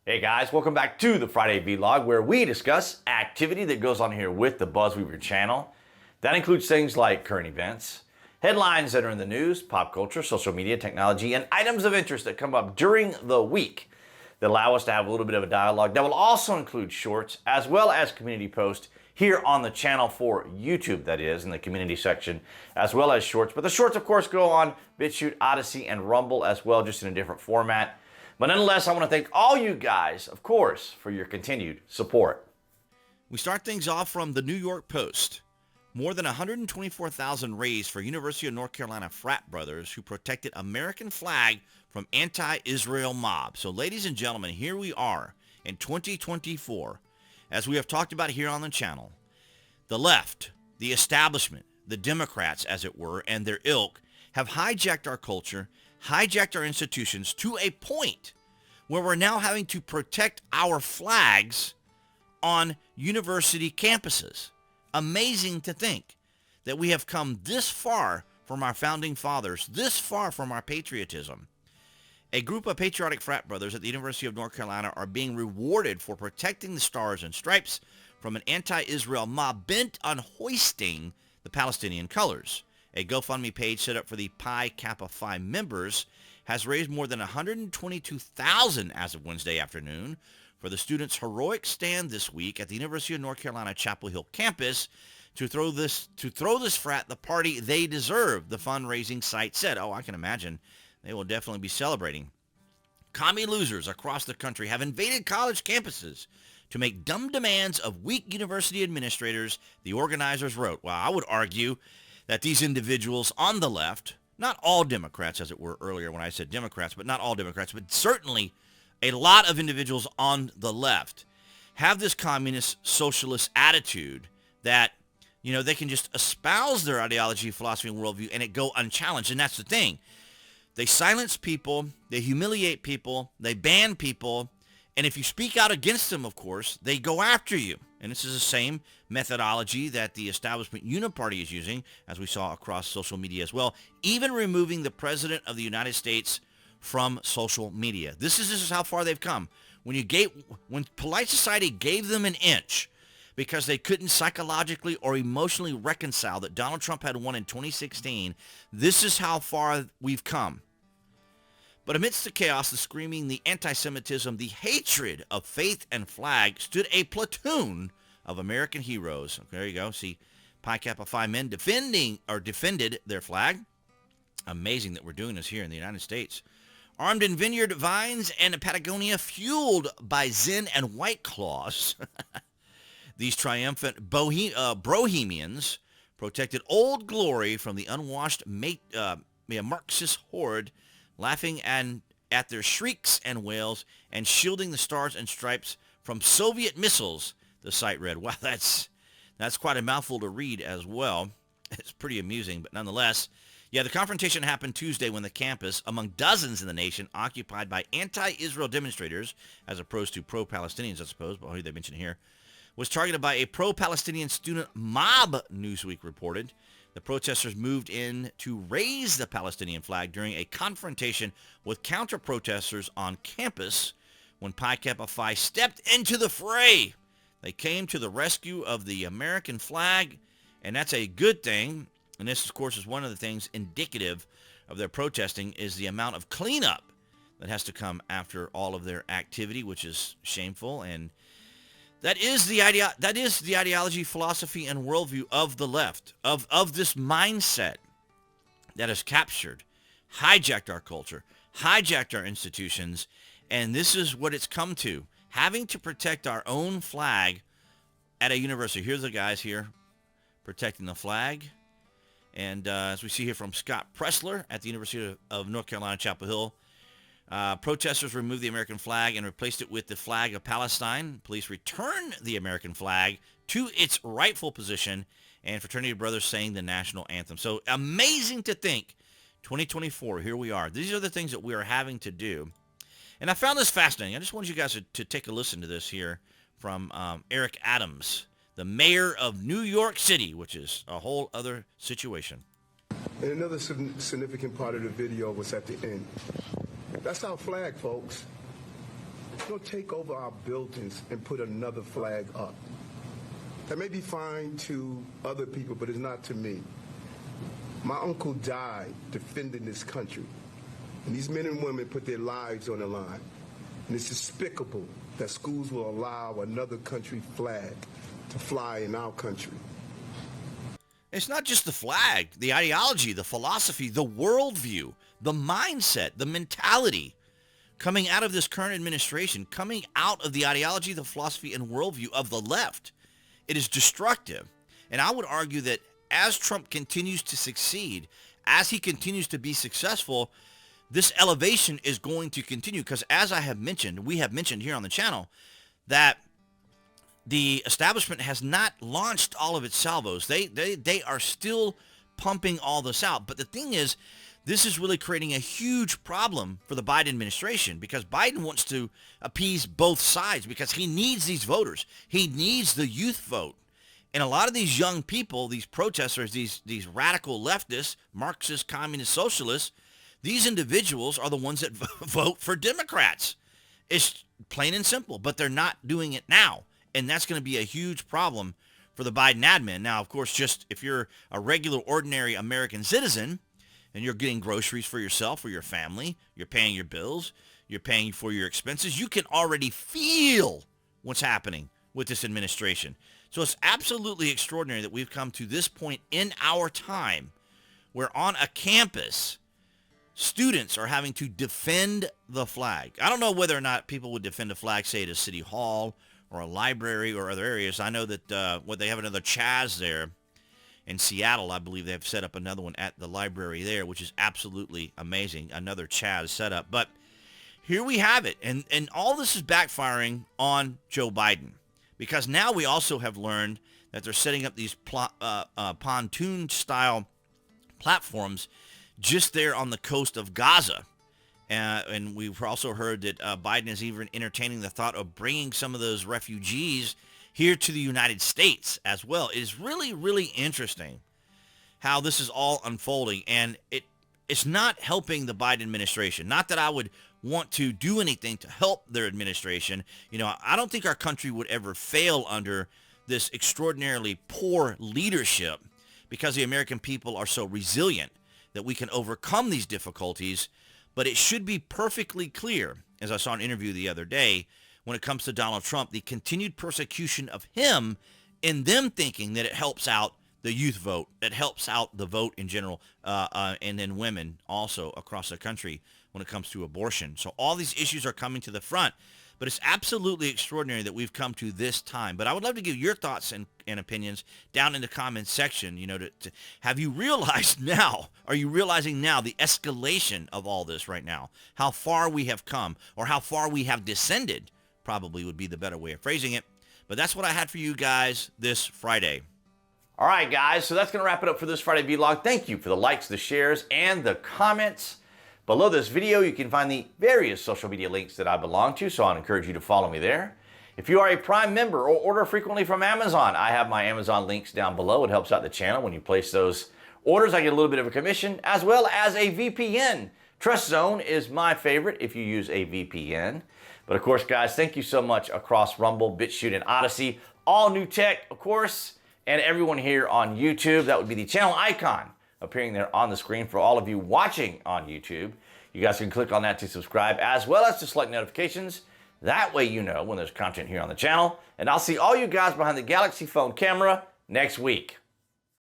Hey guys, welcome back to the Friday Vlog, where we discuss activity that goes on here with the BuzWeaver channel. That includes things like current events, headlines that are in the news, pop culture, social media, technology, and items of interest that come up during the week that allow us to have a little bit of a dialogue. That will also include shorts as well as community posts here on the channel for YouTube, that is, in the community section, as well as shorts. But the shorts, of course, go on BitChute, Odyssey, and Rumble as well, just in a different format. But nonetheless, I want to thank all you guys, of course, for your continued support. We start things off from the New York Post. More than $124,000 raised for University of North Carolina Frat Brothers who protected American flag from anti-Israel mob. So ladies and gentlemen, here we are in 2024. As we have talked about here on the channel, the left, the establishment, the Democrats, as it were, and their ilk have hijacked our culture, hijacked our institutions to a point where we're now having to protect our flags on university campuses. Amazing to think that we have come this far from our founding fathers, this far from our patriotism. A group of patriotic frat brothers at the University of North Carolina are being rewarded for protecting the stars and stripes from an anti-Israel mob bent on hoisting the Palestinian colors. A GoFundMe page set up for the Pi Kappa Phi members has raised more than $122,000 as of Wednesday afternoon for the students' heroic stand this week at the University of North Carolina Chapel Hill campus to throw this frat the party they deserve, the fundraising site said. Oh, I can imagine. They will definitely be celebrating. Commie losers across the country have invaded college campuses to make dumb demands of weak university administrators, the organizers wrote. Well, I would argue that these individuals on the left, not all Democrats, as it were earlier when I said Democrats, but not all Democrats, but certainly a lot of individuals on the left have this communist socialist attitude that, you know, they can just espouse their ideology, philosophy, and worldview and it go unchallenged. And that's the thing. They silence people, they humiliate people, they ban people, and if you speak out against them, of course, they go after you. And this is the same methodology that the establishment uniparty is using, as we saw across social media as well, even removing the President of the United States from social media. This is how far they've come. When polite society gave them an inch because they couldn't psychologically or emotionally reconcile that Donald Trump had won in 2016, this is how far we've come. But amidst the chaos, the screaming, the anti-Semitism, the hatred of faith and flag, stood a platoon of American heroes. There you go. See, Pi Kappa Phi men defended their flag. Amazing that we're doing this here in the United States. Armed in vineyard vines and Patagonia, fueled by Zen and White Claws, these triumphant Bohemians protected Old Glory from the unwashed Marxist horde, laughing at their shrieks and wails and shielding the stars and stripes from Soviet missiles, the site read. Wow, that's quite a mouthful to read as well. It's pretty amusing, but nonetheless, yeah, the confrontation happened Tuesday when the campus, among dozens in the nation, occupied by anti-Israel demonstrators, as opposed to pro-Palestinians, I suppose, but who they mentioned here, was targeted by a pro-Palestinian student mob, Newsweek reported. The protesters moved in to raise the Palestinian flag during a confrontation with counter-protesters on campus when Pi Kappa Phi stepped into the fray. They came to the rescue of the American flag, and that's a good thing. And this, of course, is one of the things indicative of their protesting is the amount of cleanup that has to come after all of their activity, which is shameful. And that is the ideology, philosophy, and worldview of the left, of this mindset that has captured, hijacked our culture, hijacked our institutions, and this is what it's come to, having to protect our own flag at a university. Here's the guys here protecting the flag. And as we see here from Scott Pressler at the University of North Carolina, Chapel Hill, protesters removed the American flag and replaced it with the flag of Palestine. Police returned the American flag to its rightful position, and fraternity brothers sang the national anthem. So amazing to think, 2024, here we are. These are the things that we are having to do. And I found this fascinating. I just want you guys to take a listen to this here from Eric Adams, the mayor of New York City, which is a whole other situation. And another significant part of the video was at the end. That's our flag, folks. Don't take over our buildings and put another flag up. That may be fine to other people, but it's not to me. My uncle died defending this country, and these men and women put their lives on the line. And it's despicable that schools will allow another country flag to fly in our country. It's not just the flag, the ideology, the philosophy, the worldview, the mindset, the mentality coming out of this current administration, coming out of the ideology, the philosophy, and worldview of the left. It is destructive. And I would argue that as Trump continues to succeed, as he continues to be successful, this elevation is going to continue because, as I have mentioned, we have mentioned here on the channel, that the establishment has not launched all of its salvos. They are still pumping all this out. But the thing is, this is really creating a huge problem for the Biden administration because Biden wants to appease both sides because he needs these voters. He needs the youth vote. And a lot of these young people, these protesters, these radical leftists, Marxist, communist, socialists, these individuals are the ones that vote for Democrats. It's plain and simple, but they're not doing it now. And that's going to be a huge problem for the Biden admin. Now, of course, just if you're a regular, ordinary American citizen and you're getting groceries for yourself or your family, you're paying your bills, you're paying for your expenses, you can already feel what's happening with this administration. So it's absolutely extraordinary that we've come to this point in our time where on a campus, students are having to defend the flag. I don't know whether or not people would defend a flag, say at a city hall or a library or other areas. I know that they have another Chaz there in Seattle. I believe they've set up another one at the library there, which is absolutely amazing. Another Chaz setup. But here we have it. And all this is backfiring on Joe Biden because now we also have learned that they're setting up these pontoon-style platforms just there on the coast of Gaza. And we've also heard that Biden is even entertaining the thought of bringing some of those refugees here to the United States as well. It is really, really interesting how this is all unfolding. And it's not helping the Biden administration. Not that I would want to do anything to help their administration. You know, I don't think our country would ever fail under this extraordinarily poor leadership because the American people are so resilient that we can overcome these difficulties. But it should be perfectly clear, as I saw an interview the other day, when it comes to Donald Trump, the continued persecution of him and them thinking that it helps out the youth vote, that helps out the vote in general, and then women also across the country when it comes to abortion. So all these issues are coming to the front. But it's absolutely extraordinary that we've come to this time. But I would love to give your thoughts and opinions down in the comments section. You know, to have you realized now, are you realizing now the escalation of all this right now? How far we have come or how far we have descended probably would be the better way of phrasing it. But that's what I had for you guys this Friday. All right, guys, so that's going to wrap it up for this Friday vlog. Thank you for the likes, the shares, and the comments. Below this video, you can find the various social media links that I belong to, so I'd encourage you to follow me there. If you are a Prime member or order frequently from Amazon, I have my Amazon links down below. It helps out the channel when you place those orders. I get a little bit of a commission, as well as a VPN. Trust Zone is my favorite if you use a VPN. But of course, guys, thank you so much across Rumble, BitChute, and Odyssey. All new tech, of course, and everyone here on YouTube. That would be the channel icon appearing there on the screen for all of you watching on YouTube. You guys can click on that to subscribe, as well as to select notifications. That way you know when there's content here on the channel. And I'll see all you guys behind the Galaxy phone camera next week.